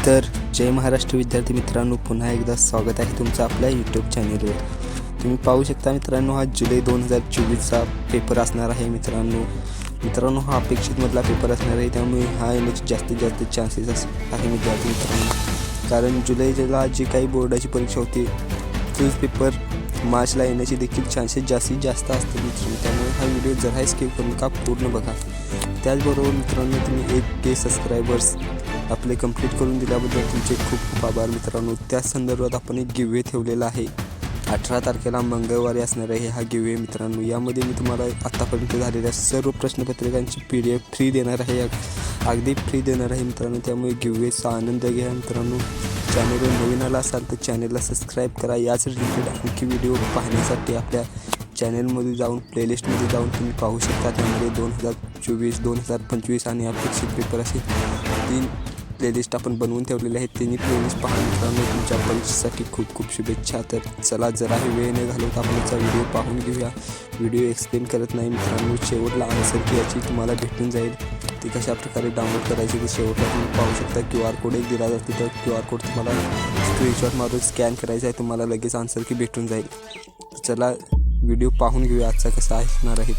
तर जय महाराष्ट्र विद्यार्थी मित्रांनो, पुन्हा एकदा स्वागत आहे तुमचं आपल्या यूट्यूब चॅनेलवर। तुम्ही पाहू शकता मित्रांनो, हा जुलै 2024चा पेपर असणार आहे। मित्रांनो हा अपेक्षितमधला पेपर असणार आहे, त्यामुळे हा येण्याचे जास्तीत जास्त चान्सेस आहे विद्यार्थी मित्रांनो। कारण जुलैला जी काही बोर्डाची परीक्षा होती तोच पेपर मार्चला येण्याचे देखील चान्सेस जास्तीत जास्त असतात मित्रांनो। त्यामुळे हा व्हिडिओ जराही स्किप करू नका, पूर्ण बघा। त्याचबरोबर मित्रांनो, तुम्ही 1K सबस्क्रायबर्स आपले कंप्लीट करून दिल्याबद्दल तुमचे खूप खूप आभार मित्रांनो। त्या संदर्भात आपण एक गिव्हवे ठेवलेला आहे। 18 तारखेला मंगळवारी असणार आहे हा गिव्हवे मित्रांनो। यामध्ये मी तुम्हाला आत्तापर्यंत झालेल्या सर्व प्रश्नपत्रिकांची PDF फ्री देणार आहे, अगदी फ्री देणार आहे मित्रांनो। त्यामुळे गिव्हवेचा आनंद घ्या मित्रांनो। चॅनलवर नवीन आला असाल तर चॅनलला सबस्क्राईब करा। याच रिलेटेड आणखी व्हिडिओ पाहण्यासाठी आपल्या चॅनलमध्ये जाऊन प्लेलिस्टमध्ये जाऊन तुम्ही पाहू शकता। त्यामध्ये 2024, 2025 आणि अपेक्षित पेपर असे 3 प्लेलिस्ट आपण बनवून ठेवलेले आहेत। तिन्ही प्लेलिस्ट पहा मित्रांनो। तुमच्या परीक्षेसाठी खूप खूप शुभेच्छा। तर चला, जराही वेळ न घालवता आपण याचा व्हिडिओ पाहून घेऊया। व्हिडिओ एक्सप्लेन करत नाही मित्रांनो, शेवटला आन्सर की याची तुम्हाला भेटून जाईल। ती कशा प्रकारे डाउनलोड करायची ते शेवटला तुम्ही पाहू शकता। QR कोड एक दिला जातो, तर QR कोड तुम्हाला स्क्रीनशॉट मारून स्कॅन करायचा आहे, तुम्हाला लगेच आन्सर की भेटून जाईल। चला व्हिडिओ पाहून घेऊया आजचा कसा असणार आहे।